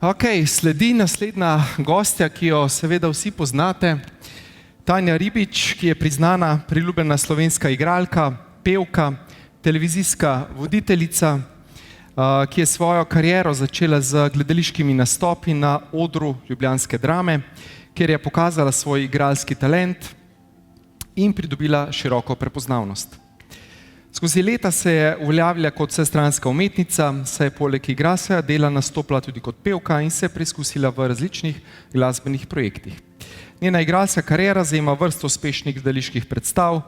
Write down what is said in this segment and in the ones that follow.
Ok, sledi naslednja gostja, ki jo seveda vsi poznate. Tanja Ribič, ki je priznana, priljubljena slovenska igralka, pevka, televizijska voditeljica, ki je svojo kariero začela z gledališkimi nastopi na odru ljubljanske Drame, kjer je pokazala svoj igralski talent in pridobila široko prepoznavnost. Skozi leta se je uveljavila kot vsestranska umetnica, saj je poleg igralskega dela nastopila tudi kot pevka in se preizkusila v različnih glasbenih projektih. Njena igralska kariera zajema vrsto uspešnih gledaliških predstav,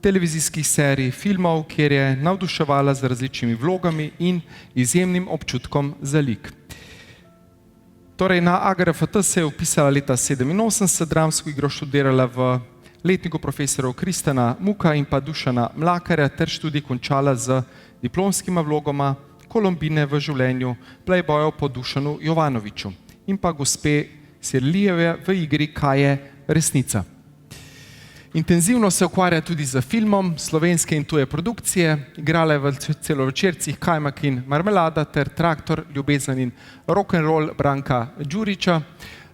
televizijskih serij, filmov, kjer je navduševala z različnimi vlogami in izjemnim občutkom za lik. Torej, na AGRFT se je vpisala leta 1987, dramsko igro študirala v letniku profesorov Kristjana Muka in pa Dušana Mlakarja ter študij končala z diplomskima vlogoma Kolumbine v življenju playboyov po Dušanu Jovanoviću in pa gospe Sirlijeve v igri Kaj je resnica. Intenzivno se ukvarja tudi z filmom, slovenske in tuje produkcije, igrala je v celovečercih Kajmak in marmelada ter Traktor, ljubezen in rock'n'roll Branka Đurića.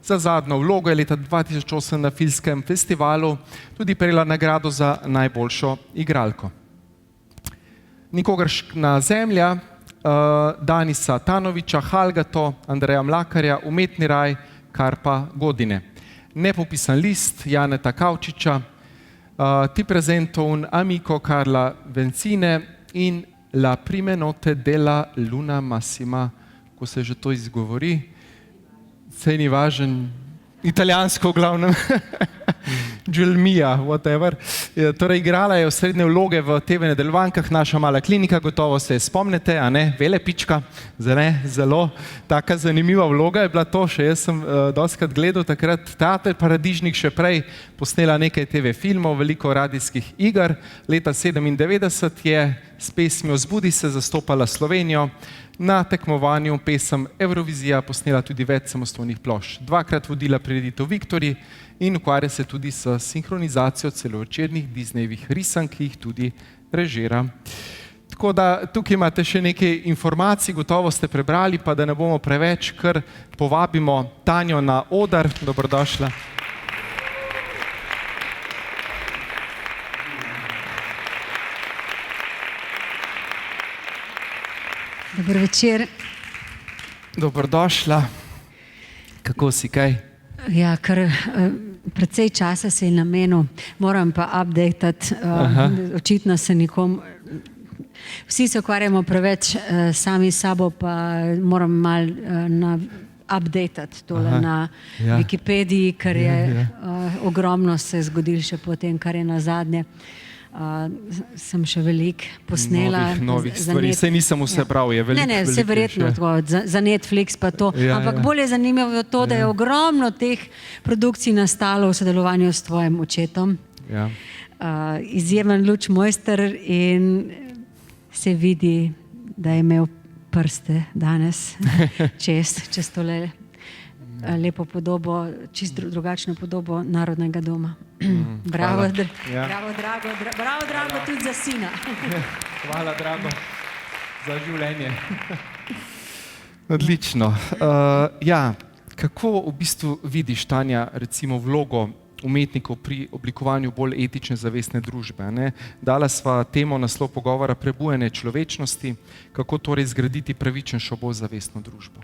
Za zadnjo vlogo je leta 2008 na filmskem festivalu tudi prejela nagrado za najboljšo igralko. Nikogaršna zemlja, Danisa Tanovića, Halgato, Andreja Mlakarja, Umetni raj, Karpa Godine. Nepopisan list Janeta Kavčiča, Ti presento un amico Karla Vencine in La prime notte della luna massima, ko se že to izgovori, sej ni važen, italijansko v glavnem, Giulmia, whatever. Torej, igrala je osrednje vloge v TV nadaljevankah, Naša mala klinika, gotovo se spomnite, a ne, Velepička, zelo taka zanimiva vloga je bila to, še jaz sem dostikrat gledal takrat Teater Paradižnik, še prej posnela nekaj TV filmov, veliko radijskih iger, leta 1997 je s pesmijo Zbudi se zastopala Slovenijo, na tekmovanju pesem Evrovizija posnela tudi več samostojnih plošč. Dvakrat vodila prireditev Viktorji in ukvarja se tudi s sinhronizacijo celovečernih Disneyjevih risank, ki jih tudi režira. Tako da tukaj imate še nekaj informacij, gotovo ste prebrali, pa da ne bomo preveč, kar povabimo Tanjo na oder. Dobrodošla. Dober večer. Dobrodošla. Kako si, kaj? Ja, kar precej časa se je namenil, moram pa updatati, očitno se nikom, vsi se ukvarjamo preveč sami s sabo, pa moram malo updatati tole na Wikipediji, ker je ogromno se zgodilo še potem, kar je nazadnje. Sem še veliko posnela. Novih stvari, saj nisem vse bral, je veliko. Ne, vse verjetno za Netflix pa to, ampak bolj je zanimivo to, da je ogromno teh produkcij nastalo v sodelovanju s tvojim očetom. Izjemen luč mojster in se vidi, da je imel prste danes čez tole lepo podobo, čisto drugačno podobo Narodnega doma. Bravo, Drago, tudi za sina. Hvala, Drago, za življenje. Odlično. Ja, kako v bistvu vidiš, Tanja, recimo vlogo umetnikov pri oblikovanju bolj etične zavestne družbe? Dala sva temo naslov pogovora Prebujanje človečnosti, kako torej zgraditi pravičnejšo, bolj zavestno družbo?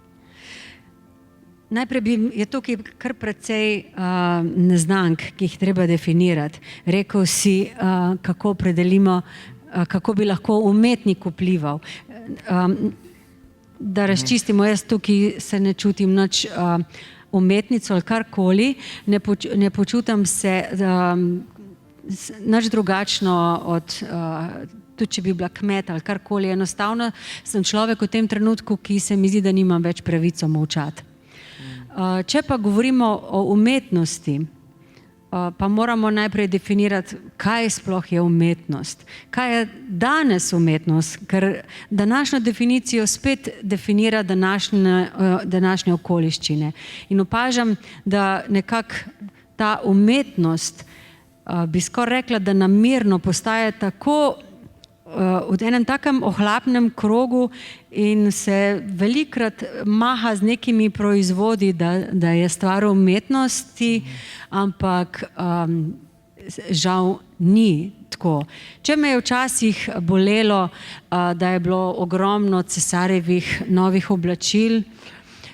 Najprej je tukaj kar precej neznank, ki jih treba definirati. Rekel si, kako opredelimo, kako bi lahko umetnik vplival. Da razčistimo, jaz tukaj se ne čutim nič umetnico ali karkoli, ne počutam se nič drugačno od, tudi če bi bila kmet ali karkoli, enostavno sem človek v tem trenutku, ki se mi zdi, da nimam več pravico molčati. Če pa govorimo o umetnosti, pa moramo najprej definirati, kaj sploh je umetnost. Kaj je danes umetnost, ker današnjo definicijo spet definira današnje okoliščine. In opažam, da nekako ta umetnost, bi skoraj rekla, da namerno postaja tako v enem takem ohlapnem krogu in se velikrat maha z nekimi proizvodi, da je stvar umetnosti, ampak žal ni tako. Če me je včasih bolelo, da je bilo ogromno cesarjevih novih oblačil,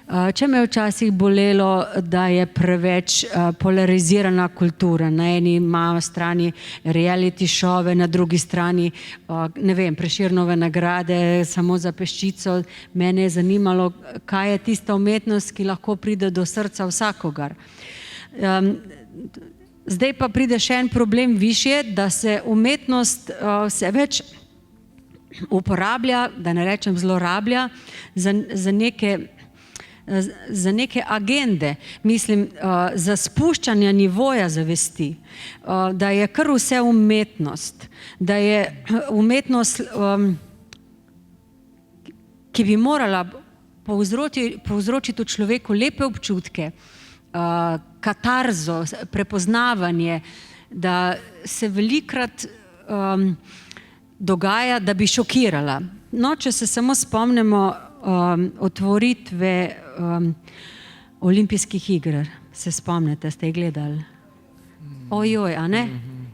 če me je včasih bolelo, da je preveč polarizirana kultura. Na eni strani reality šove, na drugi strani, ne vem, Prešernove nagrade samo za peščico. Mene je zanimalo, kaj je tista umetnost, ki lahko pride do srca vsakogar. Zdaj pa pride še en problem višje, da se umetnost vse več uporablja, da ne rečem zlorablja, za neke agende, mislim, za spuščanje nivoja zavesti, da je kar vse umetnost, da je umetnost, ki bi morala povzročiti v človeku lepe občutke, katarzo, prepoznavanje, da se velikokrat dogaja, da bi šokirala. No, če se samo spomnimo otvoritve olimpijskih iger, se spomnite, ste jih gledali? Ojoj, a ne?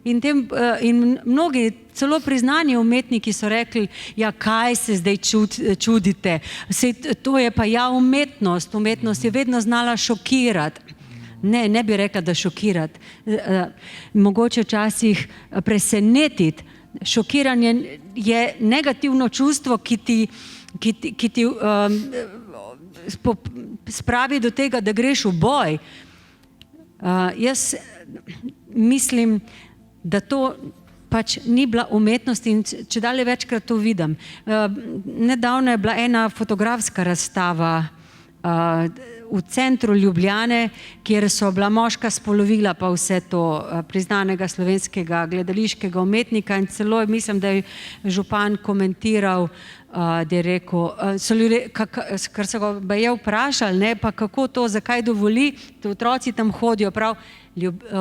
In mnogi, celo priznani umetniki so rekli, ja, kaj se zdaj čudite, to je pa ja umetnost, umetnost je vedno znala šokirati. Ne bi rekla, da šokirati, mogoče včasih presenetiti. Šokiranje je negativno čustvo, ki ti spravi do tega, da greš v boj. Jaz mislim, da to pač ni bila umetnost in čedalje večkrat to vidim. Nedavno je bila ena fotografska razstava v centru Ljubljane, kjer so bila moška spolovila pa vse to priznanega slovenskega gledališkega umetnika in celo mislim, da je župan komentiral, da je rekel, so ljudje, kar so ga je vprašali, ne, pa kako to, zakaj dovoli, da otroci tam hodijo, prav,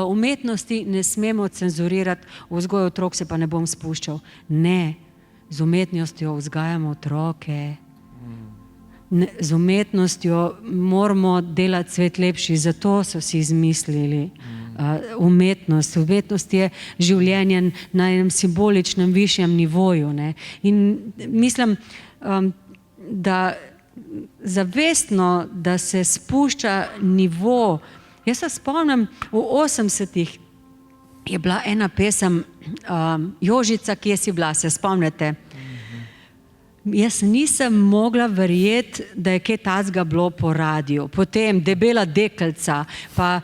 umetnosti ne smemo cenzurirati, vzgojo otrok se pa ne bom spuščal. Ne, z umetnostjo vzgajamo otroke. Z umetnostjo moramo delati svet lepši, zato so si izmislili umetnost. Umetnost je življenje na enem simboličnem, višjem nivoju. Ne? In mislim, da zavestno, da se spušča nivo. Jaz se spomnim, v 80-ih je bila ena pesem Jožica, kje si bila, se spomnite? Jaz nisem mogla verjeti, da je kaj takega bilo po radiju. Potem Debela deklica, pa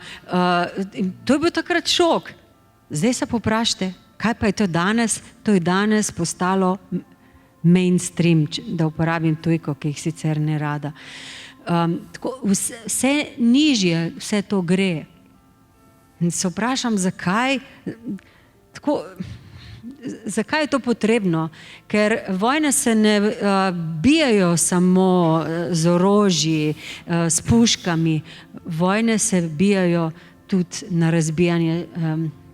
to je bil takrat šok. Zdaj se poprašajte, kaj pa je to danes? To je danes postalo mainstream, da uporabim tujko, ki jih sicer ne rada. Vse nižje vse to gre. In se vprašam, zakaj je to potrebno? Ker vojne se ne bijajo samo z orožji, s puškami. Vojne se bijajo tudi na razbijanje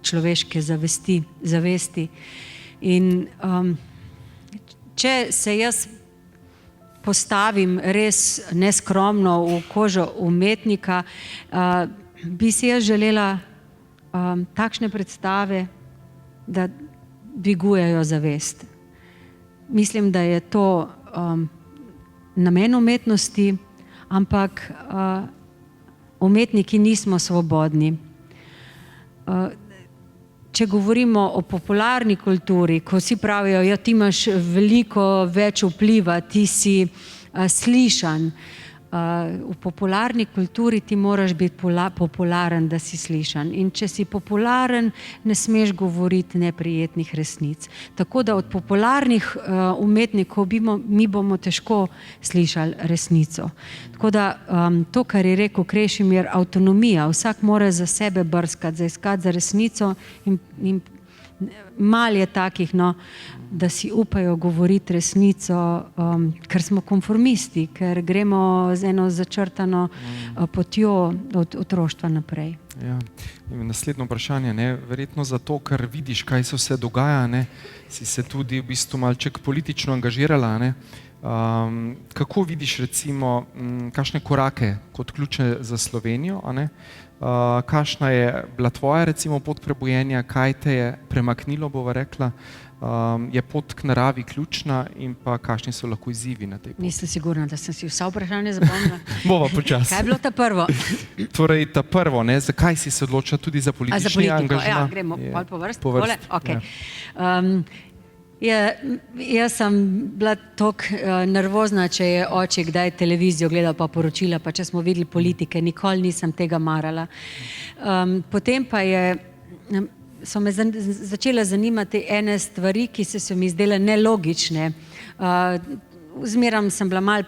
človeške zavesti. In če se jaz postavim res neskromno v kožo umetnika, bi si jaz želela takšne predstave, da dvigujejo zavest. Mislim, da je to namen umetnosti, ampak umetniki nismo svobodni. Če govorimo o popularni kulturi, ko vsi pravijo, ja, ti imaš veliko več vpliva, ti si slišan. V popularni kulturi ti moraš biti popularen, da si slišan. In če si popularen, ne smeš govoriti neprijetnih resnic. Tako da od popularnih umetnikov mi bomo težko slišali resnico. Tako da to, kar je rekel Krešimir, avtonomija, vsak mora za sebe brskati, iskati za resnico in malo je takih, no, da si upajo govoriti resnico, ker smo konformisti, ker gremo z eno začrtano potjo od otroštva naprej. Ja. Naslednje vprašanje, ne? Verjetno zato, ker vidiš, kaj se dogaja, ne? Si se tudi v bistvu malček politično angažirala, ne? Kako vidiš recimo, kakšne korake kot ključne za Slovenijo, a ne? Kakšna je bila tvoja recimo pot prebujenja, kaj te je premaknilo, bova rekla, je pot k naravi ključna in pa kakšni so lahko izzivi na tej poti? Nisem sigurna, da sem si vsa vprašanja zapomnila. Bova počasi. Kaj je bilo ta prvo? Torej, ta prvo, ne, zakaj si se odločila tudi za politični angažma? Ja, gremo pol po vrsti. Okay. Jaz sem bila toliko nervozna, če je oče kdaj televizijo gledal pa poročila, pa če smo videli politike, nikoli nisem tega marala. Potem pa so me začele zanimati ene stvari, ki so mi zdele nelogične. Zmeram sem bila malo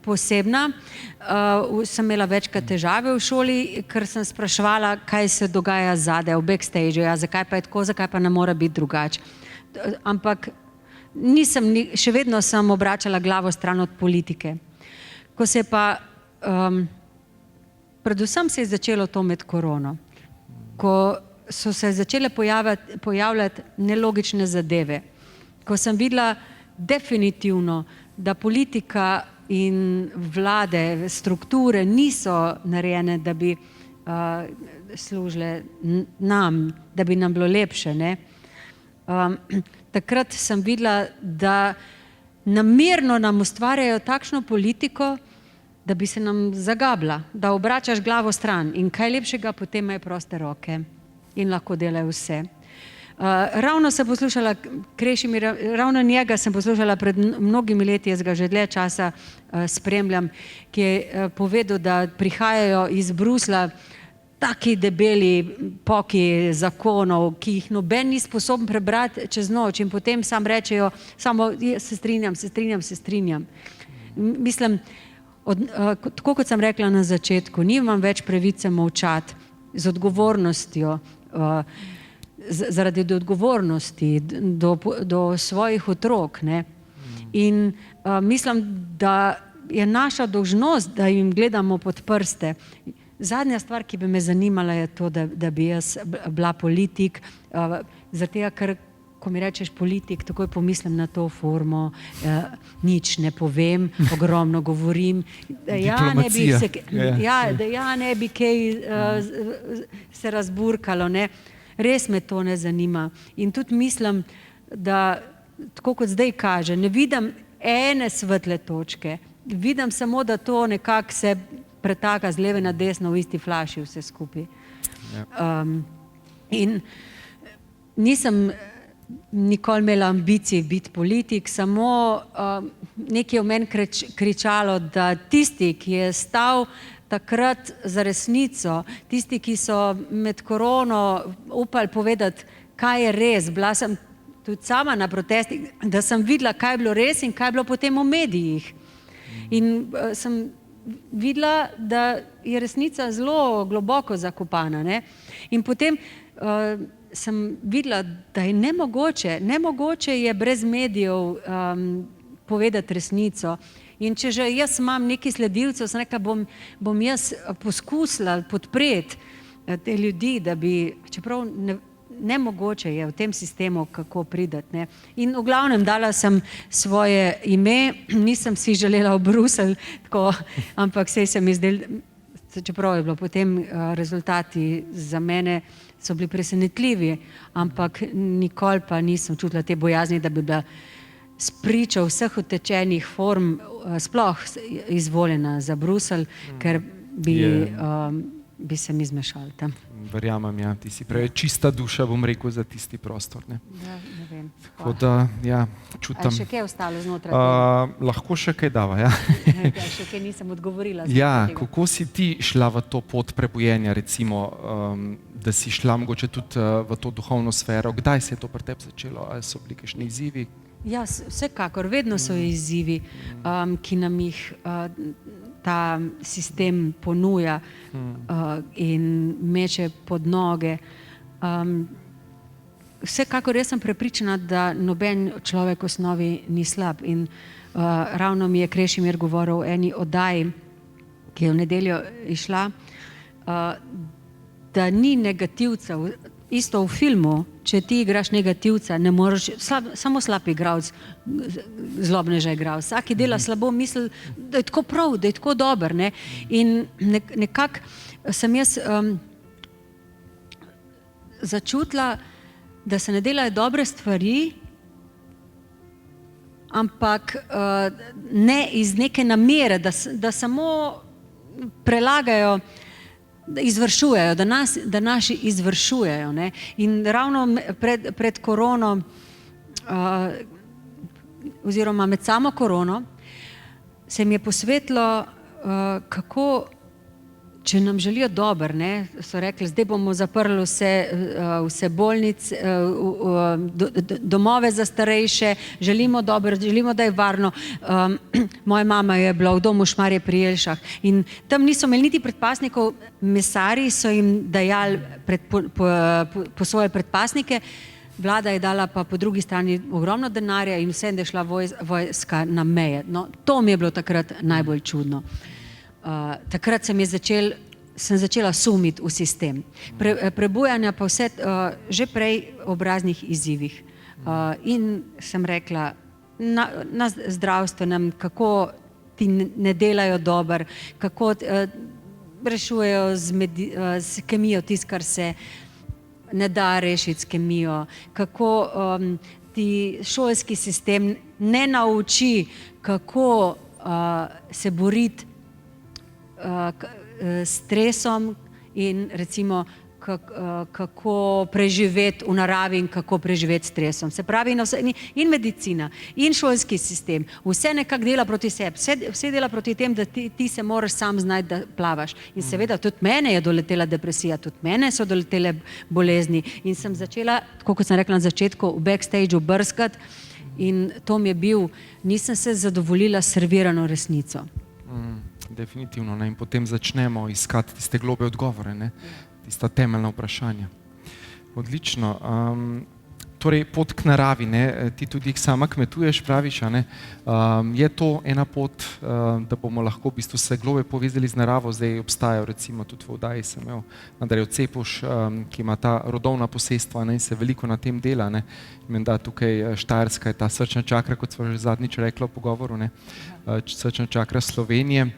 posebna, sem imela večkrat težave v šoli, ker sem spraševala, kaj se dogaja zadaj, v backstageu, ja, zakaj pa je tako, zakaj pa ne mora biti drugače. Ampak še vedno sem obračala glavo stran od politike. Ko se pa, predvsem se je začelo to med korono, ko so se začele pojavljati nelogične zadeve, ko sem videla definitivno, da politika in vlade, strukture niso narejene, da bi služile nam, da bi nam bilo lepše, ne? Takrat sem videla, da namerno nam ustvarjajo takšno politiko, da bi se nam zagabla, da obračaš glavo stran in kaj lepšega, potem imajo proste roke in lahko delajo vse. Ravno sem poslušala Krešimira, ravno njega sem poslušala pred mnogimi leti, jaz ga že dlje časa spremljam, ki je povedal, da prihajajo iz Bruslja taki debeli poki zakonov, ki jih noben ni sposoben prebrati čez noč in potem sam rečejo, samo se strinjam. Mislim, tako kot sem rekla na začetku, nimam več pravice molčati z odgovornostjo, zaradi odgovornosti do svojih otrok, ne? In mislim, da je naša dolžnost, da jim gledamo pod prste. Zadnja stvar, ki bi me zanimala, je to, da bi jaz bila politik, zaradi tega, ker ko mi rečeš politik, takoj pomislim na to formo, nič ne povem, ogromno govorim, da ne bi kaj se razburkalo, ne. Res me to ne zanima. In tudi mislim, da tako kot zdaj kaže, ne vidim ene svetle točke, vidim samo, da to nekako se pretaka z leve na desno v isti flaši vse skupaj. In nisem nikoli imela ambicij biti politik, samo nekaj je v meni kričalo, da tisti, ki je stal takrat za resnico, tisti, ki so med korono upali povedati, kaj je res, bila sem tudi sama na protestih, da sem videla, kaj je bilo res in kaj je bilo potem v medijih. In sem videla, da je resnica zelo globoko zakopana, ne? In potem sem videla, da je nemogoče je brez medijev povedati resnico. In če že jaz imam nekaj sledilcev, sem rekla, bom jaz poskusila podpreti te ljudi, da bi, čeprav nemogoče je v tem sistemu, kako prideti, ne. In v glavnem dala sem svoje ime, nisem si želela v Bruselj, tako, ampak saj se mi zdelo, čeprav je bilo potem rezultati za mene so bili presenetljivi, ampak nikoli pa nisem čutila te bojazni, da bi bila spričo vseh utečenih form sploh izvoljena za Bruselj, ker bi se mi zmešali tam. Verjamem, ja, ti si preveč čista duša, bom rekel, za tisti prostor, ne. Ja, ne vem. Tako da, ja, čutam. Ali še kaj ostalo znotraj tega? Lahko še kaj dava, ja. Še kaj nisem odgovorila. Ja, kako si ti šla v to pot prebujenja, recimo, da si šla mogoče tudi v to duhovno sfero? Kdaj se je to pri tebi začelo? Ali so bili kakšni izzivi? Ja, vsekakor, vedno so izzivi, ki nam jih ta sistem ponuja in meče pod noge. vsekakor jaz sem prepričana, da noben človek v osnovi ni slab. In ravno mi je Krešimir govoril o eni oddaji, ki je v nedeljo išla, da ni negativcev. Isto v filmu, če ti igraš negativca, ne moreš, samo slab igralec, zlobneža igralec. Vsaki dela slabo, misli, da je tako prav, da je tako dober. Ne? In nekako sem jaz začutila, da se ne delajo dobre stvari, ampak ne iz neke namere, da samo prelagajo, da izvršujejo, da naši izvršujejo. Ne? In ravno pred korono, oziroma med samo korono, se mi je posvetilo, kako, če nam želijo dober, ne, so rekli, zdaj bomo zaprli vse bolnice, domove za starejše, želimo dobro, želimo, da je varno. Moja mama je bila v domu Šmarje pri Jelšah in tam niso imeli niti predpasnikov, mesarji so jim dajali po svoje predpasnike, vlada je dala pa po drugi strani ogromno denarja in vsem, da je šla vojska na meje. No, to mi je bilo takrat najbolj čudno. Takrat sem začela sumiti v sistem. Prebujanja pa vse že prej ob raznih izzivih. In sem rekla, na zdravstvenem, kako ti ne delajo dober, kako rešujejo z kemijo tisto, kar se ne da rešiti s kemijo, kako ti šolski sistem ne nauči, kako se boriti stresom in recimo kako preživeti v naravi in kako preživeti stresom. Se pravi, in medicina, in šolski sistem, vse nekako dela proti sebi, vse dela proti tem, da ti se moraš sam znati, da plavaš. In seveda tudi mene je doletela depresija, tudi mene so doletele bolezni in sem začela, tako kot sem rekla na začetku, v backstageu brskati in to mi je bil, nisem se zadovoljila s servirano resnico. Definitivno, ne? In potem začnemo iskati tiste globe odgovore, ne? Tista temeljna vprašanja. Odlično. Torej, pot k naravi, ne? Ti tudi sama kmetuješ, praviš, a ne? Je to ena pot, da bomo lahko v bistvu se globe povezali z naravo, zdaj obstajajo, recimo tudi v oddaji sem imel Andrejo Cepuš, ki ima ta rodovna posestva, ne? In se veliko na tem dela, ne? Menda tukaj Štajerska je ta srčna čakra, kot smo že zadnjič rekla v pogovoru, ne? Srčna čakra Slovenije.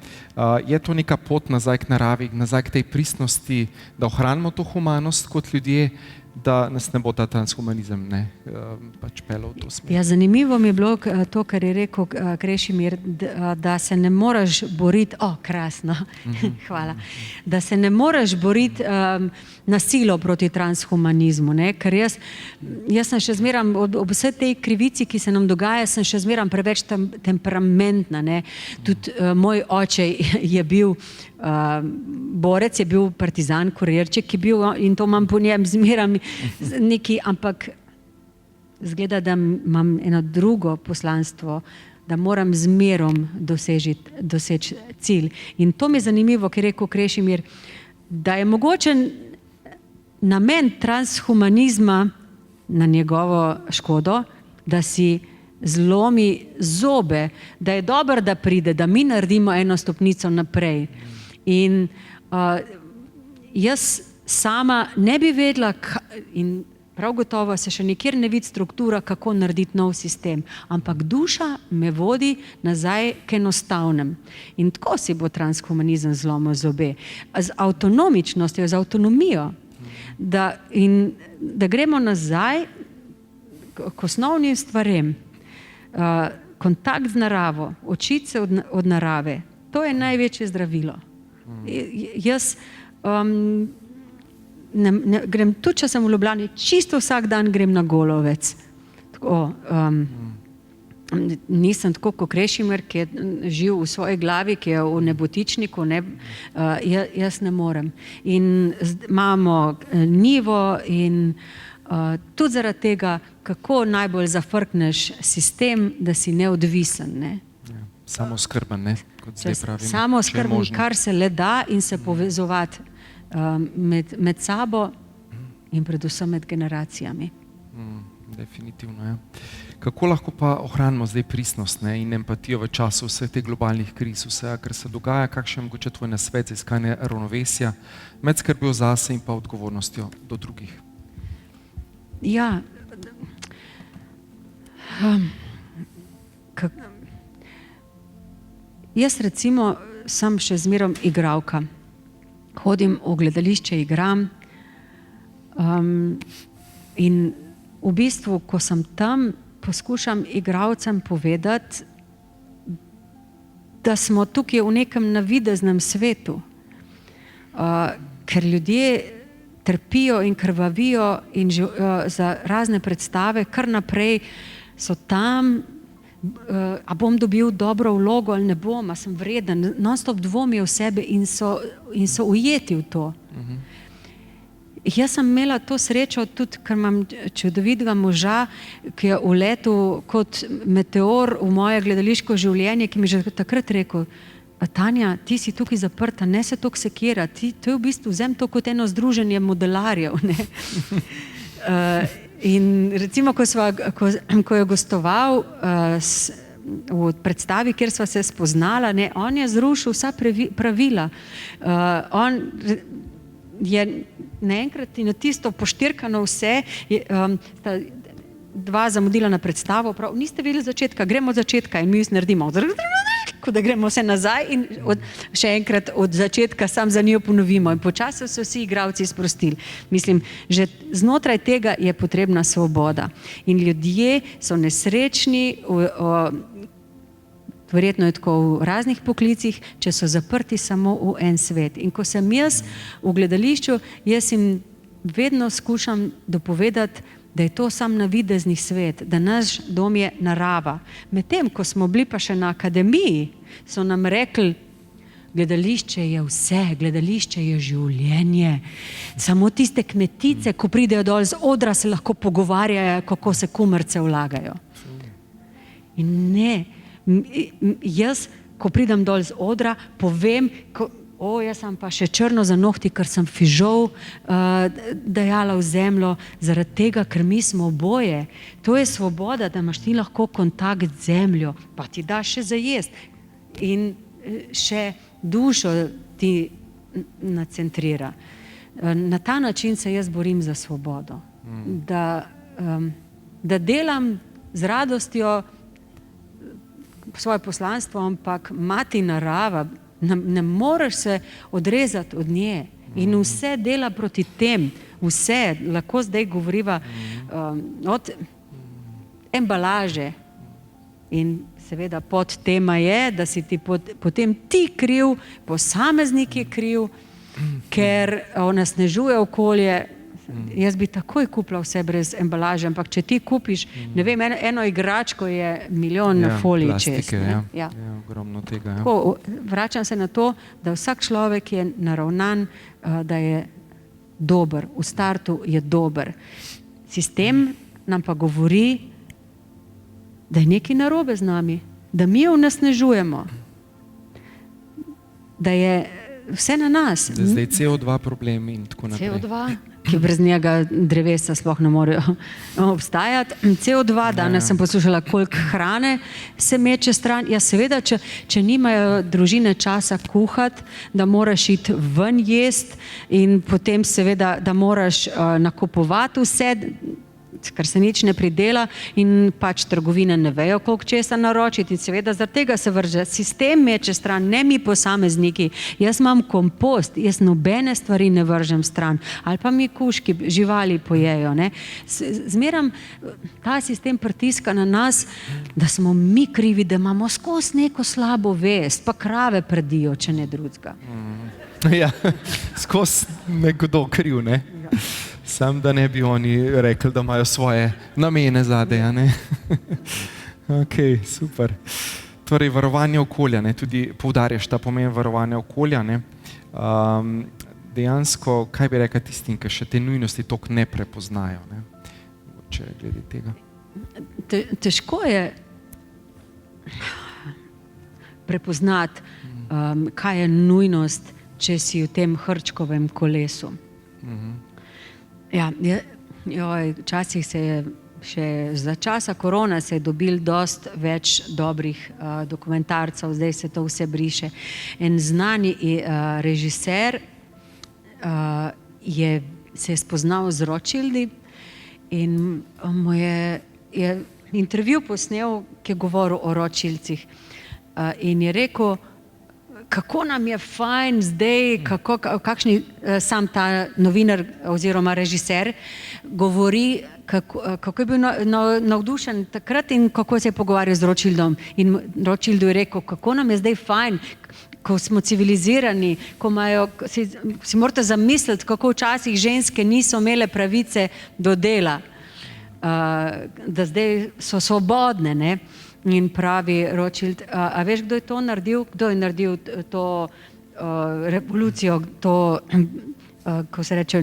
Je to neka pot nazaj k naravi, nazaj k tej pristnosti, da ohranimo to humanost kot ljudje, da nas ne bo ta transhumanizem pač pelal v to smer. Ja, zanimivo mi je bilo to, kar je rekel Krešimir, da se ne moreš boriti, krasno, hvala, da se ne moreš boriti na silo proti transhumanizmu, ne? Ker jaz sem še zmeram, ob vse tej krivici, ki se nam dogaja, sem še zmeram preveč temperamentna, ne? Tudi moj oče je bil borec, je bil partizan, kurirček, ki je bil, in to imam po njem zmeram neki, ampak izgleda, da imam eno drugo poslanstvo, da moram zmerom doseči cilj. In to mi je zanimivo, ker je rekel Krešimir, da je mogoče namen transhumanizma na njegovo škodo, da si zlomi zobe, da je dobro, da pride, da mi naredimo eno stopnico naprej. In jaz sama ne bi vedela, in prav gotovo se še nikjer ne vidi struktura, kako narediti nov sistem, ampak duša me vodi nazaj k enostavnem. In tako si bo transhumanizem zlomil zobe. Z avtonomičnostjo, z avtonomijo, da gremo nazaj k osnovnim stvarem. Kontakt z naravo, učiti se od narave, to je največje zdravilo. Jaz grem, tudi če sem v Ljubljani, čisto vsak dan grem na Golovec. Tako, nisem tako kot Krešimir, ki je živ v svoji glavi, ki je v nebotičniku, jaz ne morem. In imamo njivo in tudi zaradi tega, kako najbolj zafrkneš sistem, da si neodvisen, ne? Samooskrben, ne? Kot zdaj pravimo. Samooskrben, kar se le da in se povezovati med sabo in predvsem med generacijami. Definitivno, ja. Kako lahko pa ohranimo zdaj pristnost, ne, in empatijo v času vseh teh globalnih kriz, vsega, kar se dogaja, kakšen je mogoče tvoj nasvet za iskanje ravnovesja med skrbjo zase in pa odgovornostjo do drugih? Ja, jaz recimo sem še zmerom igralka. Hodim v gledališče, igram, in v bistvu, ko sem tam, poskušam igralcem povedati, da smo tukaj v nekem navideznem svetu, ker ljudje trpijo in krvavijo in za razne predstave, kar naprej so tam, a bom dobil dobro vlogo ali ne bom, a sem vreden, non-stop dvomijo v sebe in so ujeti v to. Jaz sem imela to srečo tudi, ker imam čudovitega moža, ki je uletel kot meteor v moje gledališko življenje, ki mi je že takrat rekel: Tanja, ti si tukaj zaprta, ne se toliko sekirati, to je v bistvu, vzem to kot eno združenje modelarjev, ne. In recimo, ko je gostoval v predstavi, kjer sva se spoznala, ne, on je zrušil vsa pravila. On je naenkrat in na tisto poštirkano vse, sta dva zamudila na predstavo, prav, niste videli začetka, gremo od začetka in mi naredimo, ko da gremo vse nazaj in še enkrat od začetka sam za njo ponovimo in počasi so vsi igralci sprostili. Mislim, že znotraj tega je potrebna svoboda in ljudje so nesrečni, verjetno je tako v raznih poklicih, če so zaprti samo v en svet. In ko sem jaz v gledališču, jaz jim vedno skušam dopovedati, da je to sam navidezni svet, da naš dom je narava. Medtem, ko smo bili pa še na akademiji, so nam rekli, gledališče je vse, gledališče je življenje. Samo tiste kmetice, ko pridejo dol z odra, se lahko pogovarjajo, kako se kumrce vlagajo. In ne, jaz, ko pridem dol z odra, povem, jaz sem pa še črno za nohti, ker sem fižol dajala v zemljo, zaradi tega, ker mi smo oboje. To je svoboda, da imaš ti lahko kontakt z zemljo, pa ti daš še za jesti in še dušo ti nacentrira. Na ta način se jaz borim za svobodo. Da delam z radostjo svoje poslanstvo, ampak mati narava, ne moreš se odrezati od nje in vse dela proti tem, vse, lahko zdaj govoriva od embalaže in seveda podtema je, da si ti potem ti kriv, posameznik je kriv, ker onesnažuje okolje. Jaz bi takoj kupila vse brez embalaže, ampak če ti kupiš, ne vem, eno igračko je milijon folij čez. Ja, ogromno tega. Tako, vračam se na to, da vsak človek je naravnan, da je dober, v startu je dober. Sistem nam pa govori, da je nekaj narobe z nami, da mi onesnažujemo, da je vse na nas. Da je zdaj CO2 problem in tako naprej. CO2, ki brez njega drevesa sploh ne morejo obstajati. CO2, danes sem poslušala, koliko hrane se meče stran. Ja, seveda, če nimajo družine časa kuhati, da moraš iti ven jesti in potem seveda, da moraš nakupovati vse, ker se nič ne pridela in pač trgovine ne vejo, koliko česa naročiti in seveda zaradi tega se vrže. Sistem meče stran, ne mi posamezniki. Jaz imam kompost, jaz nobene stvari ne vržem stran. Ali pa mi kužki, živali pojejo, ne. Zmeram ta sistem pritiska na nas, da smo mi krivi, da imamo skozi neko slabo vest, pa krave predijo, če ne drugega. Ja, skozi nekdo kriv, ne. Sam, da ne bi oni rekli, da imajo svoje namene zadaj, ne. Ok, super. Torej, varovanje okolja, ne, tudi poudarjaš ta pomen varovanja okolja, ne. Dejansko, kaj bi rekla tistim, ki še te nujnosti toliko ne prepoznajo, ne, če glede tega? Težko je prepoznati, kaj je nujnost, če si v tem hrčkovem kolesu. Ja, včasih se je še za časa korona se je dobil dost več dobrih dokumentarcev, zdaj se to vse briše. En znani režiser se je spoznal z Rothschildi in mu je intervju posnel, ki je govoril o Rothschildcih. In je rekel, kako nam je fajn zdaj, kakšni sam ta novinar oziroma režiser govori, kako je bil navdušen takrat in kako se je pogovarjal z Rothschildom. In Rothschildu je rekel, kako nam je zdaj fajn, ko smo civilizirani, ko si morate zamisliti, kako včasih ženske niso imele pravice do dela, da zdaj so svobodne, ne? In pravi Rothschild, a veš, kdo je to naredil? Kdo je naredil to revolucijo, to, ko se reče,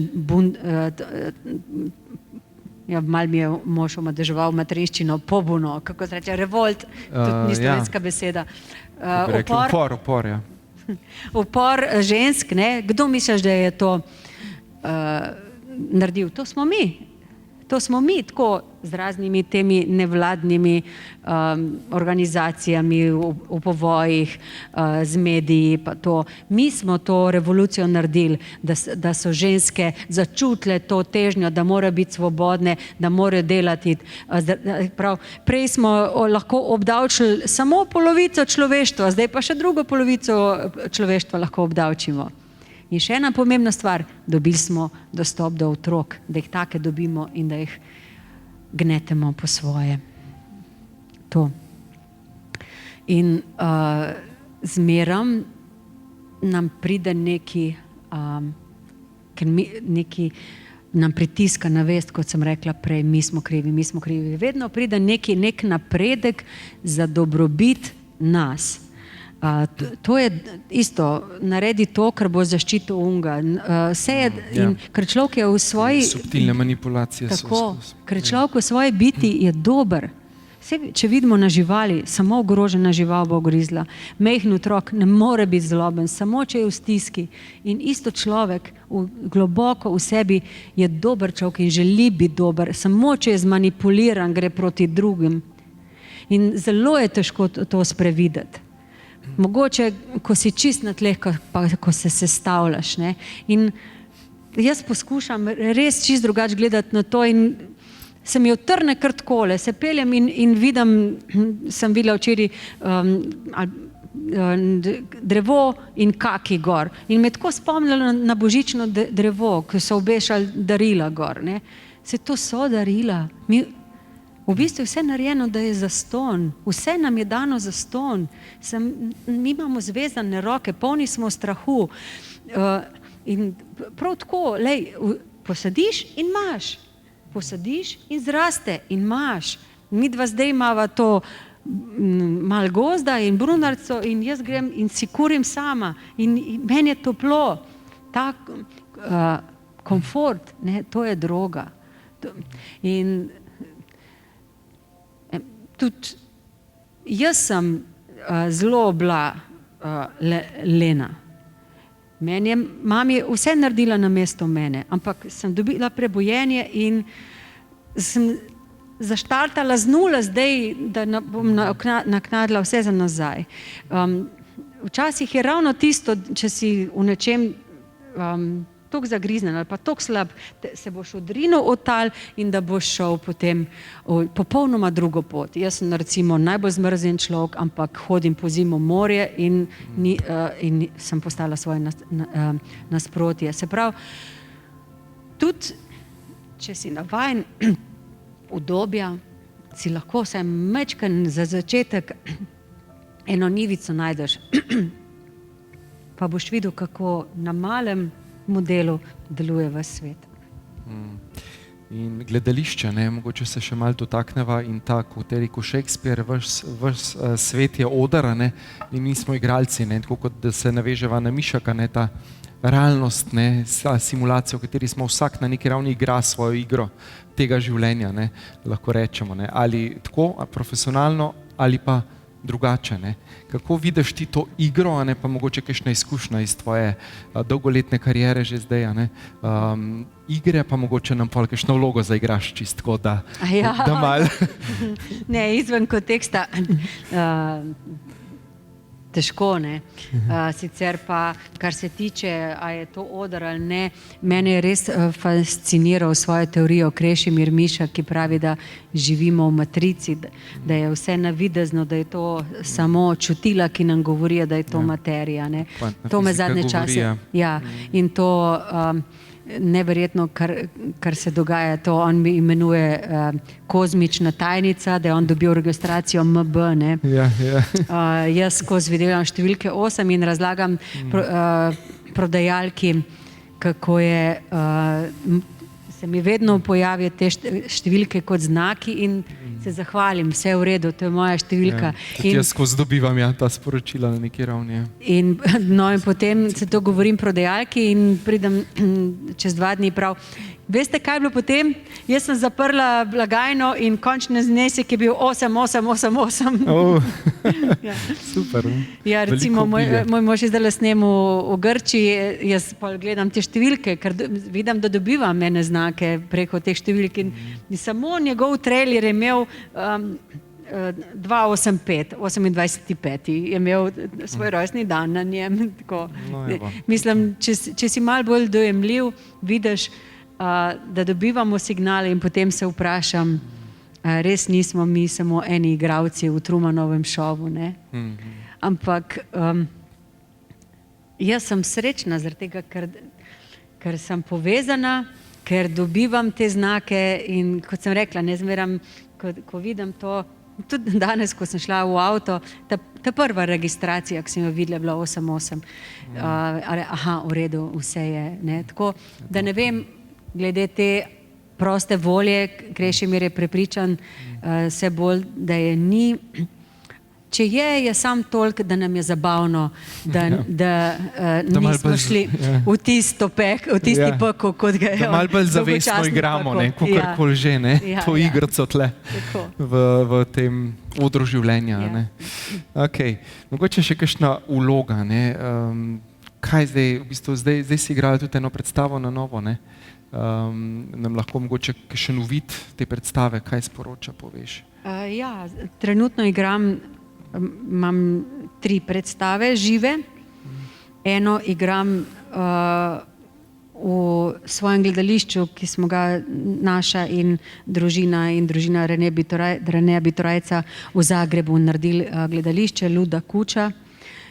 malo mi je mož omadeževal materinščino, pobuno, kako se reče, revolt, tudi ni slovenska beseda. Upor, ja. Upor žensk, ne? Kdo misliš, da je to naredil? To smo mi. To smo mi, tako z raznimi temi nevladnimi organizacijami v povojih, z mediji pa to. Mi smo to revolucijo naredili, da so ženske začutile to težnjo, da morajo biti svobodne, da morajo delati. Prej smo lahko obdavčili samo polovico človeštva, zdaj pa še drugo polovico človeštva lahko obdavčimo. In še ena pomembna stvar, dobili smo dostop do otrok, da jih take dobimo in da jih gnetemo po svoje. To. In zmerom nam pride neki nam pritiska na vest, kot sem rekla prej, mi smo krivi. Vedno pride nek napredek za dobrobit nas. To je isto, naredi to, kar bo zaščitil unga. Ker človek je v svoji... Subtilne manipulacije. Tako, ker človek v svoji biti je dober. Če vidimo na živali, samo ogrožena žival bo grizla. Majhen otrok ne more biti zloben, samo če je v stiski. In isto človek globoko v sebi je dober človek in želi biti dober, samo če je zmanipuliran, gre proti drugim. In zelo je težko to sprevideti. Mogoče, ko si čist na tleh, pa ko se sestavljaš, ne. In jaz poskušam res čist drugače gledati na to in se mi otrne kar takole, se peljem in vidim, sem videla včeraj drevo in kaki gor. In me tako spomnila na božično drevo, ko so obešali darila gor, ne. Se to so darila. V bistvu je vse narejeno, da je zastonj. Vse nam je dano zastonj. Mi imamo zvezane roke, polni smo strahu. In prav tako, posadiš in imaš. Posadiš in zraste in imaš. Midva zdaj imava to malo gozda in brunarco in jaz grem in si kurim sama. In meni je toplo. Ta komfort, ne, to je droga. In tudi jaz sem zelo bila lena. Mama je vse naredila namesto mene, ampak sem dobila prebojenje in sem zaštartala z nule zdaj, da bom naknadila vse za nazaj. Včasih je ravno tisto, če si v nečem toliko zagriznen ali pa toliko slab, se boš odrinil od tal in da boš šel potem popolnoma drugo pot. Jaz sem recimo najbolj zmrznjen človek, ampak hodim po zimu morje in sem postala svoje nasprotje. Se pravi, tudi če si navajen udobja, si lahko vsaj majčken za začetek eno nivico najdeš, pa boš videl, kako na malem modelu deluje ves svet. In gledališče, ne, mogoče se še malo dotakneva in ta, kot je rekel Shakespeare, vaš svet je oder, ne, in mi smo igralci, ne, tako kot da se naveževa na Mišaka, ne, ta realnost, ne, simulacija, v kateri smo vsak na neki ravni igra svojo igro tega življenja, ne, lahko rečemo, ne, ali tako profesionalno ali pa drugače. Ne? Kako vidiš ti to igro, a ne pa mogoče kakšna izkušnja iz tvoje dolgoletne kariere že zdaj, a ne? Igre pa mogoče nam pol kakšno vlogo zaigraš čistko, da malo. Ne, izven konteksta. Težko, ne. Sicer pa, kar se tiče, a je to oder ali ne, mene je res fasciniral svojo teorijo Krešimir Miša, ki pravi, da živimo v matrici, da je vse navidezno, da je to samo čutila, ki nam govorijo, da je to materija. Ne. To me zadnje čase. Ja, in to neverjetno, kar se dogaja, to on mi imenuje kozmična tajnica, da je on dobil registracijo MB, ne. Jaz skozi videvam številke 8 in razlagam prodajalki, kako je, se mi vedno pojavijo te številke kot znaki in se zahvalim, vse je v redu, to je moja številka. Jaz skozi dobivam ta sporočila na neki ravni. In potem se to govorim prodajalki in pridem čez 2 dni prav. Veste, kaj je bilo potem? Jaz sem zaprla blagajno in končni znesek je bil 8888. Super. Ja, recimo, moj mož je zdaj snemal v Grčiji, jaz pa gledam te številke, ker vidim, da dobivam ene znake preko teh številk in samo njegov trailer je imel 285, 28.5. je imel svoj rojstni dan na njem. Mislim, če si malo bolj dojemljiv, vidiš, da dobivamo signale in potem se vprašam, res nismo mi samo eni igralci v Trumanovem šovu, ne? Ampak jaz sem srečna zaradi tega, ker sem povezana, ker dobivam te znake in kot sem rekla, ne zmeram, ko vidim to, tudi danes, ko sem šla v avto, ta prva registracija, ki sem jo videla, je bila 88. Aha, v redu, vse je, ne? Tako, da ne vem, glede te proste volje, Krešimir je prepričan vse bolj, da je ni. Če je sam toliko, da nam je zabavno, da nismo šli v tisti pekel, kot ga je. Da malo bolj zavestno igramo, kakorkoli že, ne? To igrico tle v tem odru življenja. Mogoče še kakšna vloga, ne? Kaj zdaj, v bistvu zdaj si igrala tudi eno predstavo na novo, ne? Nam lahko mogoče še uvid te predstave, kaj sporoča, poveš? Ja, trenutno igram, imam 3 predstave žive. Eno igram v svojem gledališču, ki smo ga naša in družina Reneja Bitorajca v Zagrebu naredili gledališče Luda Kuča.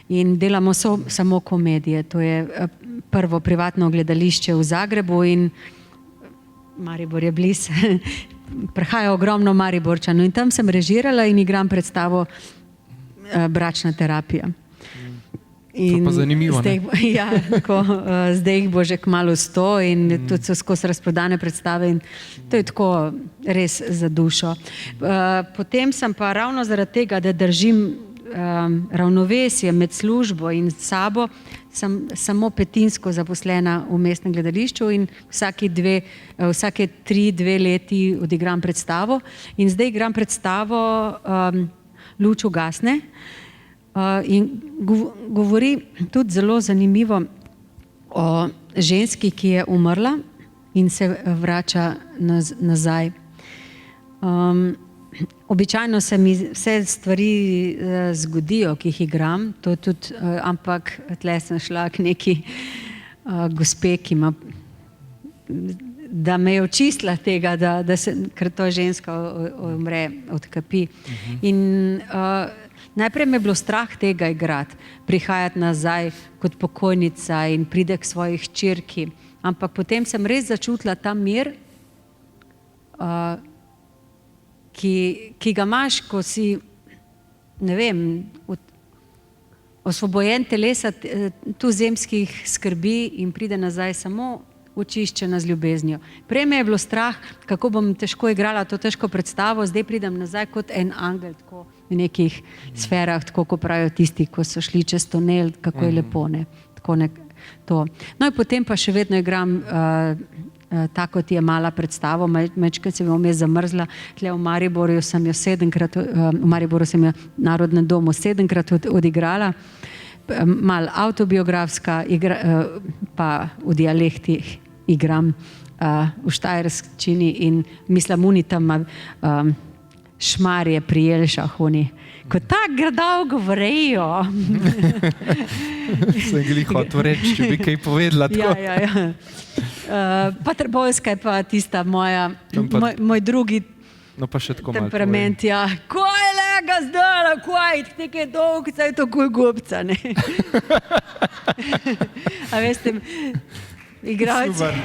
In delamo samo komedije. To je prvo privatno gledališče v Zagrebu in Maribor je blizu. Prihaja ogromno Mariborčanov in tam sem režirala in igram predstavo Bračna terapija. To pa zanimivo, ne? Ja, zdaj jih bo že kmalu 100 in tudi so skozi razprodane predstave in to je tako res za dušo. Potem sem pa ravno zaradi tega, da držim ravnovesje med službo in sabo, sem samo petinsko zaposlena v mestnem gledališču in vsake 3-2 leti odigram predstavo. In zdaj igram predstavo Luč ugasne in govori tudi zelo zanimivo o ženski, ki je umrla in se vrača nazaj. Običajno se mi vse stvari zgodijo, ki jih igram, ampak tle sem šla k neki gospe, ki ima, da me je očistila tega, ker to ženska umre od kapi. In najprej me je bilo strah tega igrati, prihajati nazaj kot pokojnica in pride k svoji hčerki, ampak potem sem res začutila ta mir, ki ga imaš, ko si, ne vem, osvobojen telesa tuzemskih skrbi in pride nazaj samo očiščena z ljubeznijo. Prej me je bilo strah, kako bom težko igrala to težko predstavo, zdaj pridem nazaj kot en angel, tako v nekih sferah, tako ko pravijo tisti, ko so šli čez tunel, kako je lepo, ne? To. No in potem pa še vedno igram tako kot je mala predstava, mečkrat se bom jaz zamrzla, tle v Mariboru sem jo 7-krat, v Mariboru sem jo v Narodnem domu 7-krat odigrala, malo avtobiografska, pa v dialektih igram, v štajerščini in mislim, oni tam Šmarje pri Jelšah, oni, ko tako grdo govorijo. Sem glih hotel reči, če bi kaj povedala tako. Ja. Pa Trbovska je pa tista moj drugi pa še tako temperament, ja. Ko je lega zdala, kaj, nekaj dolgica je tako gubca, ne. A veste, igralci. Super.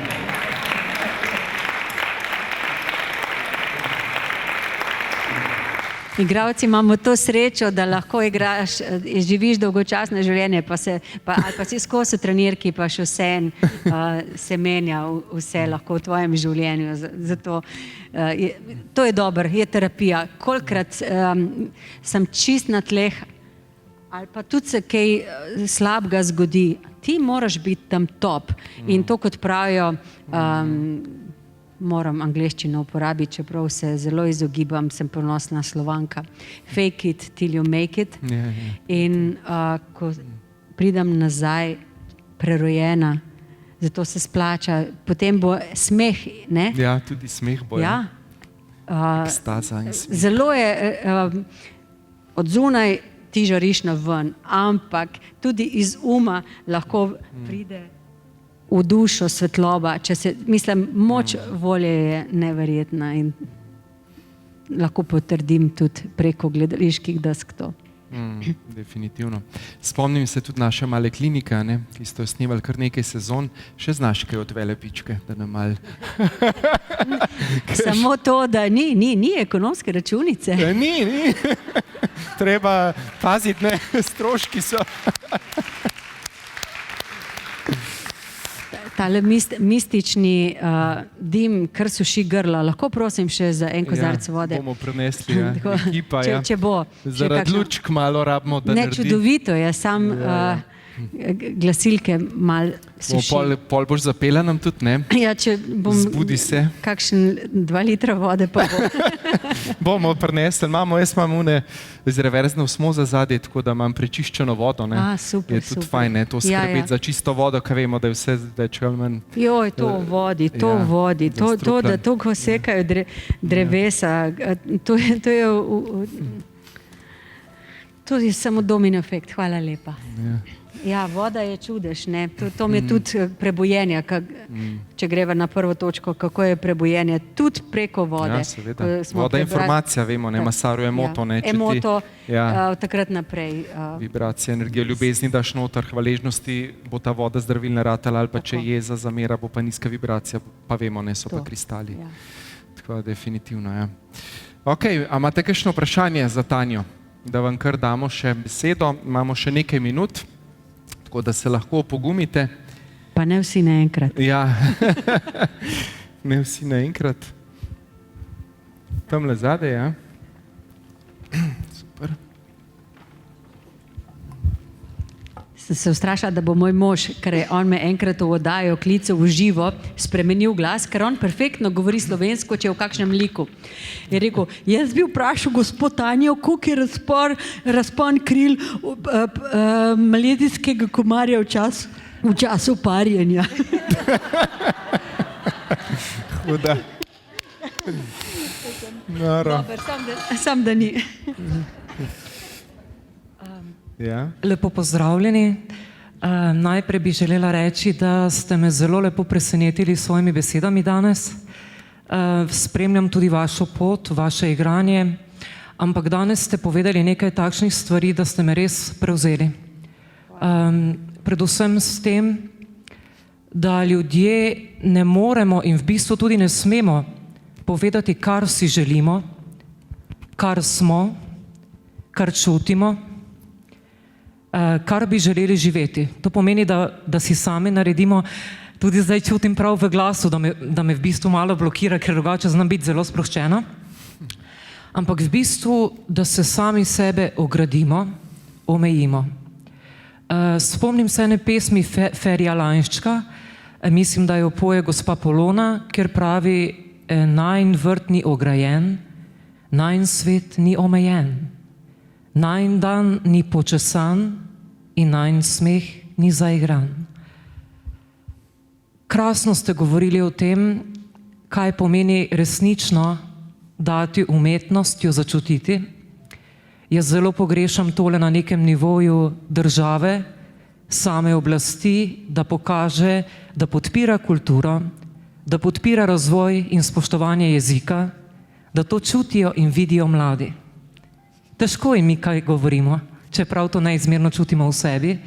Igralci imamo to srečo, da lahko igraš, živiš dolgočasno življenje, ali pa si skozi trenirki, pa še vse se menja vse lahko v tvojem življenju. Zato, to je dobro, je terapija. Kolikrat sem čist na tleh, ali pa tudi se kaj slabega zgodi, ti moraš biti tam top. In to, kot pravijo, moram angleščino uporabiti, čeprav se zelo izogibam, sem ponosna Slovanka. Fake it till you make it. In ko pridem nazaj prerojena, zato se splača, potem bo smeh, ne? Ja, tudi smeh bo. Ja. Ekstaza in smeh. Zelo je od zunaj ti žariš na ven, ampak tudi iz uma lahko pride v dušo svetloba, mislim, moč volje je neverjetna in lahko potrdim tudi preko gledaliških desk to. Definitivno. Spomnim se tudi naše male klinike, ne, ki ste jo snimali kar nekaj sezon, še znaš kaj od Velepičke, da nam malo... Samo to, da ni ekonomske računice. Ni. Treba paziti, ne, stroški so... Tale mistični dim, kar suši grla. Lahko prosim še za en kozarec vode? Bomo prinesli, ekipa, če bo. Zaradi lučk malo rabimo, da naredi. Ne, čudovito je, sam glasilke malo suši. Pol boš zapela nam tudi, ne? Ja, če bom zbudi se. Kakšen 2 litra vode pa bo. Bomo prinesli, jaz imam z reverzno osmozo zadaj, tako da imam prečiščeno vodo, ne? Super, je tudi fajn, ne? To skrbeti za čisto vodo, kaj vemo, da je vse zdaj čel manj. Joj, to vodi. To, da to, ko sekajo drevesa, to je samo domino efekt. Hvala lepa. Ja, voda je čudež, ne. To mi je tudi prebojenje, če greva na prvo točko, kako je prebojenje, tudi preko vode. Ja, seveda. Voda je informacija, vemo, ne, Masaru emoto, ne. Emoto, takrat naprej. Vibracija, energija ljubezni daš noter, hvaležnosti, bo ta voda zdravilna ratala, ali pa če je jeza, zamera, bo pa nizka vibracija, pa vemo, ne, so pa kristali. Tako definitivno, ja. Ok, a imate kakšno vprašanje za Tanjo? Da vam kar damo še besedo, imamo še nekaj minut, tako da se lahko opogumite. Pa ne vsi naenkrat. Ja, ne vsi naenkrat. Tamle zadaj, ja. Super. Sem se ustrašila, da bo moj mož, ker je on me enkrat v oddajo klical v živo, spremenil glas, ker on perfektno govori slovensko, če je v kakšnem liku. Je rekel, jaz bi vprašal gospod Tanjo, koliko je razpon kril maledijskega komarja v času parjenja. Huda. Noro. Sam da ni. Ja. Lepo pozdravljeni. Najprej bi želela reči, da ste me zelo lepo presenetili s svojimi besedami danes. Spremljam tudi vašo pot, vaše igranje, ampak danes ste povedali nekaj takšnih stvari, da ste me res prevzeli. Predvsem s tem, da ljudje ne moremo in v bistvu tudi ne smemo povedati, kar si želimo, kar smo, kar čutimo, kar bi želeli živeti. To pomeni, da si sami naredimo, tudi zdaj čutim prav v glasu, da me v bistvu malo blokira, ker drugače znam biti zelo sproščena. Ampak v bistvu, da se sami sebe ogradimo, omejimo. Spomnim se ene pesmi Ferija Lainščka, Mislim, da jo poje gospa Polona, ker pravi, najin vrt ni ograjen, najin svet ni omejen, najin dan ni počesan in najin smeh ni zaigran. Krasno ste govorili o tem, kaj pomeni resnično dati umetnost, jo začutiti. Jaz zelo pogrešam tole na nekem nivoju države, same oblasti, da pokaže, da podpira kulturo, da podpira razvoj in spoštovanje jezika, da to čutijo in vidijo mladi. Težko jim mi kaj govorimo, čeprav to neizmerno čutimo v sebi,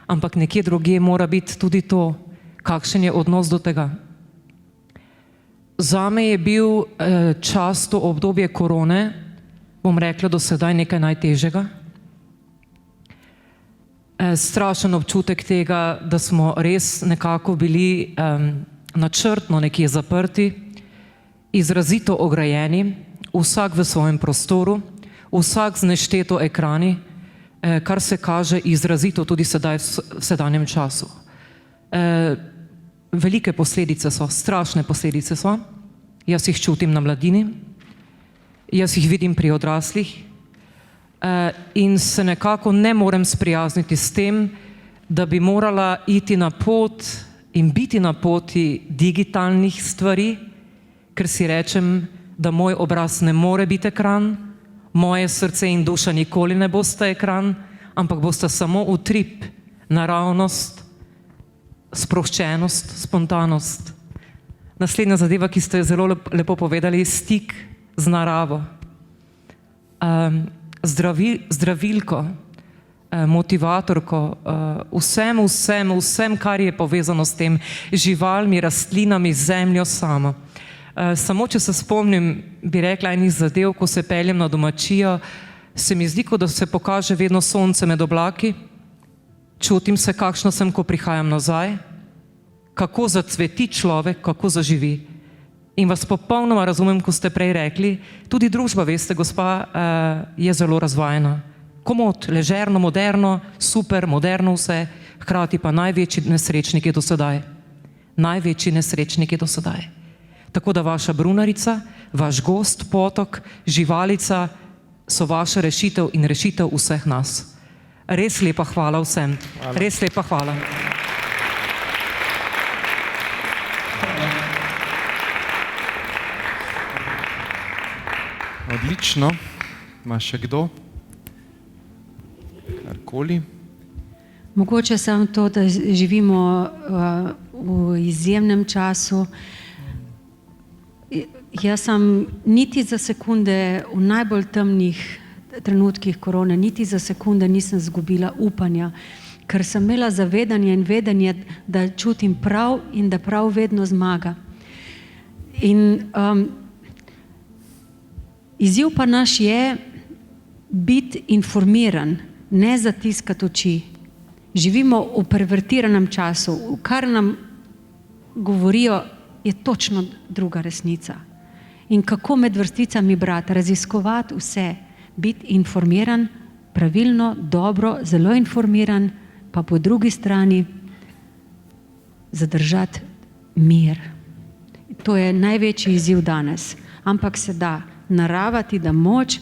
ampak nekje drugje mora biti tudi to, kakšen je odnos do tega. Zame je bil čas, to obdobje korone, bom rekla, do sedaj nekaj najtežjega. Strašen občutek tega, da smo res nekako bili načrtno nekje zaprti, izrazito ograjeni, vsak v svojem prostoru, vsak z nešteto ekrani, kar se kaže izrazito tudi sedaj v sedanjem času. Velike posledice so, strašne posledice so, jaz jih čutim na mladini, jaz jih vidim pri odraslih in se nekako ne morem sprijazniti s tem, da bi morala iti na pot in biti na poti digitalnih stvari, ker si rečem, da moj obraz ne more biti ekran, moje srce in duša nikoli ne bosta ekran, ampak bosta samo utrip, naravnost, sproščenost, spontanost. Naslednja zadeva, ki ste jo zelo lepo povedali, stik z naravo. Zdravilko, motivatorko, vsem, kar je povezano s tem, živalmi, rastlinami, zemljo samo. Samo, če se spomnim, bi rekla enih zadev, ko se peljem na domačijo, se mi zdi, kot da se pokaže vedno sonce med oblaki, čutim se, kakšno sem, ko prihajam nazaj, kako zacveti človek, kako zaživi. In vas popolnoma razumem, ko ste prej rekli, tudi družba, veste, gospa, je zelo razvajena. Komod, ležerno, moderno, super, moderno vse, hkrati pa največji nesrečnik je do sedaj. Največji nesrečnik je do sedaj. Tako da vaša brunarica, vaš gost, potok, živalica so vaša rešitev in rešitev vseh nas. Res lepa hvala vsem. Hvala. Res lepa hvala. Odlično. Ima še kdo? Karkoli? Mogoče samo to, da živimo v izjemnem času. Jaz sem niti za sekunde v najbolj temnih trenutkih korone, niti za sekunde nisem izgubila upanja, ker sem imela zavedanje in vedenje, da čutim prav in da prav vedno zmaga. In izziv pa naš je biti informiran, ne zatiskati oči. Živimo v pervertiranem času, kar nam govorijo, je točno druga resnica. In kako med vrsticami brati, raziskovati vse, biti informiran, pravilno, dobro, zelo informiran, pa po drugi strani zadržati mir. To je največji izziv danes, ampak se da. Narava ti da moč,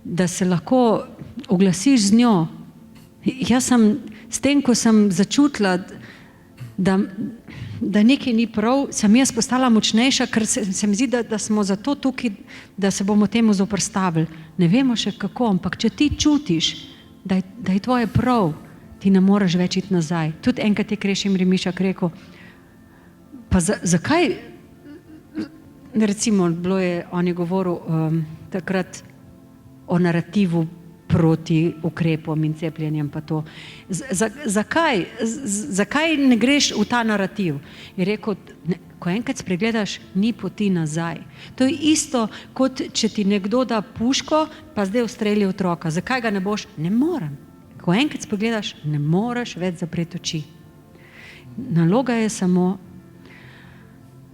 da se lahko oglasiš z njo. Jaz sem, s tem, ko sem začutila, da nekaj ni prav, sem jaz postala močnejša, ker se mi zdi, da smo zato tukaj, da se bomo temu zoprstavili. Ne vemo še kako, ampak če ti čutiš, da je tvoje prav, ti ne moreš več iti nazaj. Tudi enkrat je Krešim Rimišak rekel, pa zakaj, recimo, on je govoril takrat o narativu proti ukrepom in cepljenjem pa to. Zakaj ne greš v ta narativ? Je rekel, ko enkrat spregledaš, ni poti nazaj. To je isto, kot če ti nekdo da puško, pa zdaj ustreli otroka. Zakaj ga ne boš? Ne morem. Ko enkrat spregledaš, ne moreš več zapreti oči. Naloga je samo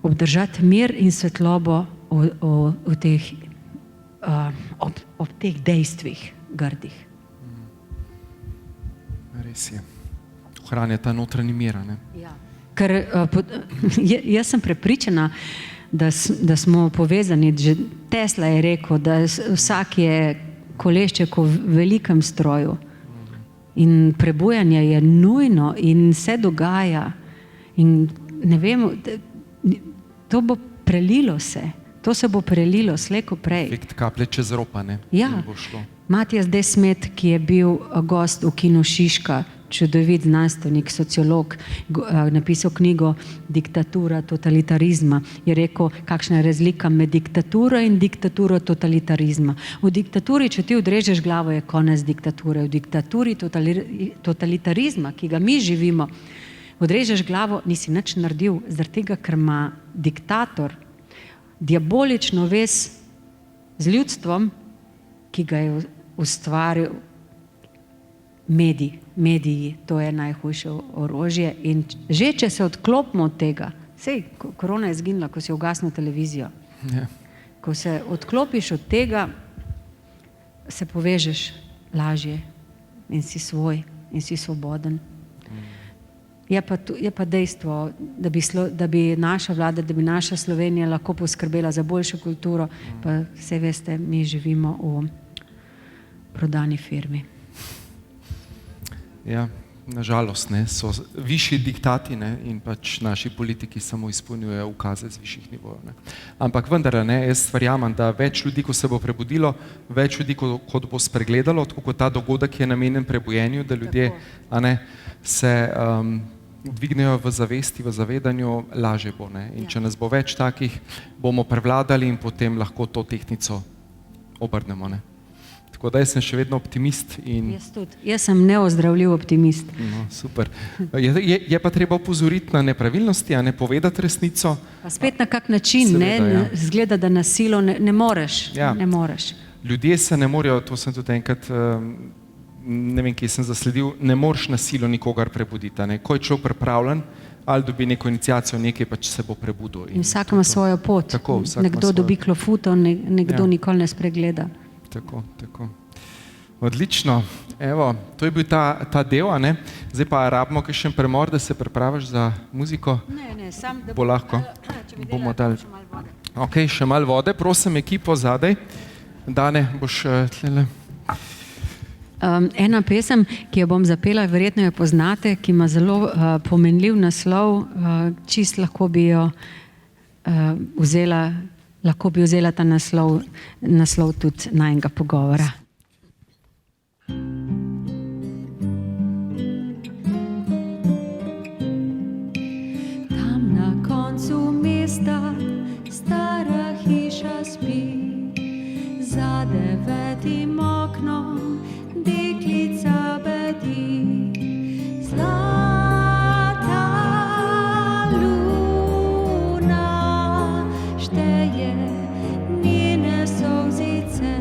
obdržati mir in svetlobo ob teh dejstvih grdih. Res je. Ohranja ta notranji mir, ne? Ja. Ker jaz sem prepričana, da smo povezani. Že Tesla je rekel, da vsak je kolešček v velikem stroju. In prebujanje je nujno in se dogaja. In ne vem, to bo prelilo se. To se bo prelilo slejko prej. Efekt kaplje čez ropa, ne? Ja. In bo šlo. Matijas Desmet, ki je bil gost v kinu Šiška, čudovit znanstvenik, sociolog, napisal knjigo Diktatura totalitarizma, je rekel, kakšna je razlika med diktaturo in diktaturo totalitarizma. V diktaturi, če ti odrežeš glavo, je konec diktature. V diktaturi totalitarizma, ki ga mi živimo, odrežeš glavo, nisi nič naredil, zaradi tega, ker ima diktator diabolično vez z ljudstvom, ki ga je ustvaril mediji, to je najhujše orožje. In že, če se odklopimo od tega, sej, korona je zginila, ko si ugasnil televizijo. Ja. Ko se odklopiš od tega, se povežeš lažje in si svoj in si svoboden. Je pa dejstvo, da bi naša vlada, da bi naša Slovenija lahko poskrbela za boljšo kulturo, pa vse veste, mi živimo v prodani firmi. Ja, nažalost, ne, so višji diktati, ne, in pač naši politiki samo izpolnjujejo ukaze z višjih nivojev, ne. Ampak vendar, ne, jaz verjamem, da več ljudi, ko se bo prebudilo, več ljudi, kot bo spregledalo, tako kot ta dogodek je namenjen prebujenju, da ljudje, a ne, se dvignejo v zavesti, v zavedanju, lažje bo, ne. In če nas bo več takih, bomo prevladali in potem lahko to tehtnico obrnemo, ne. Tako da jaz sem še vedno optimist. Jaz tudi. Jaz sem neozdravljiv optimist. No, super. Je pa treba opozoriti na nepravilnosti, a ne povedati resnico. Pa spet na kak način, Seveda, ja. Zgleda, da na silo ne moreš. Ja. Ne moreš. Ljudje se ne morejo, to sem tudi enkrat, ne vem, kje sem zasledil, ne moreš na silo nikogar prebuditi. A ne. Ko je človek pripravljen, ali dobi neko iniciacijo, nekaj pač se bo prebudil. In vsak ima svojo pot. Tako, vsak ima Nekdo svojo. dobi klofuto, nekdo Ja. nikoli ne spregleda. Tako. Odlično. Evo, to je bil ta del, a ne? Zdaj pa rabimo kakšen premor, da se pripraviš za muziko. Ne, sam da Bo lahko. Če mi Bomo dela dali. še malo vode. Ok, še malo vode, prosim ekipo zadaj. Dane, boš tlele. Ena pesem, ki jo bom zapela, verjetno jo poznate, ki ima zelo pomenljiv naslov, čist lahko bi vzela ta naslov tudi najinega pogovora. Tam na koncu mesta stara hiša spi, za 9 oknom deklica bedi. Zlata luna šteje njene solzice.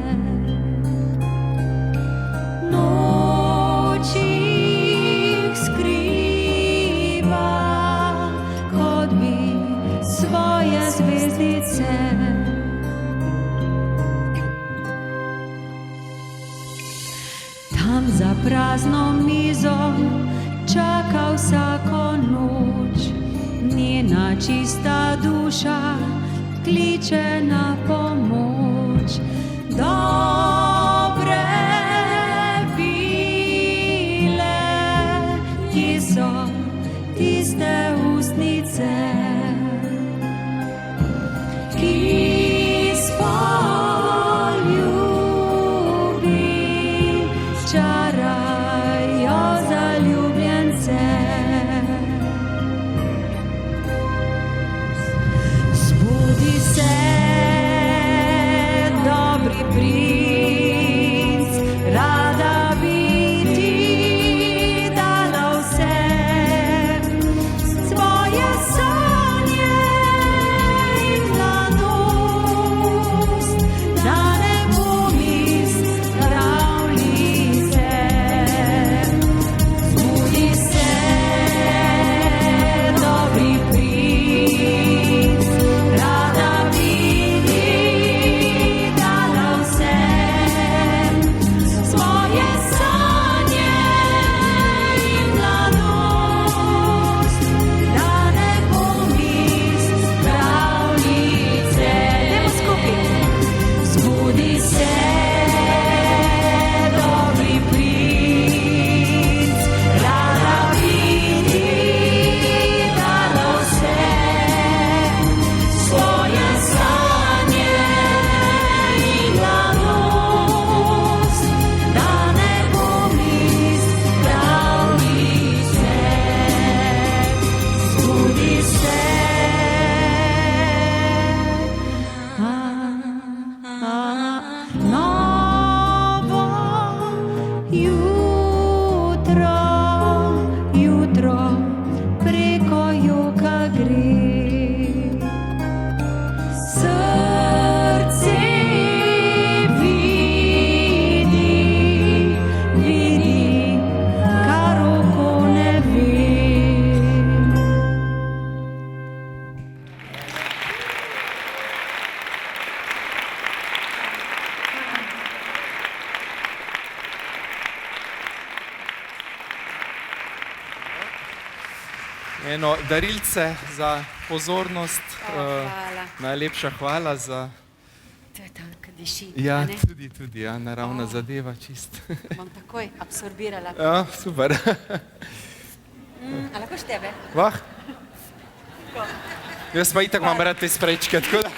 Noč jih skriva, kot bi svoje zvezdice. Tam za prazno mizo čaka vsako noč, njena čista duša kliče na pomoč. Dobre vile, ki so tiste ustnice, ki spoljubi čarajo zaljubljence. Zbudi se, dobri princ, rada bi ti dala vse svoje srce. modro jutro preko joka gre. Srce vidi, vidi, kar oko ne ve. Eno darilce za pozornost. Hvala. Najlepša hvala za... To je to, kar diši. Ja, a ne? tudi, ja, naravna zadeva, čist. Bom takoj absorbirala. Ja, super. A lahko štebe? Vah. Jaz pa itak imam rad te sprečke, tako da...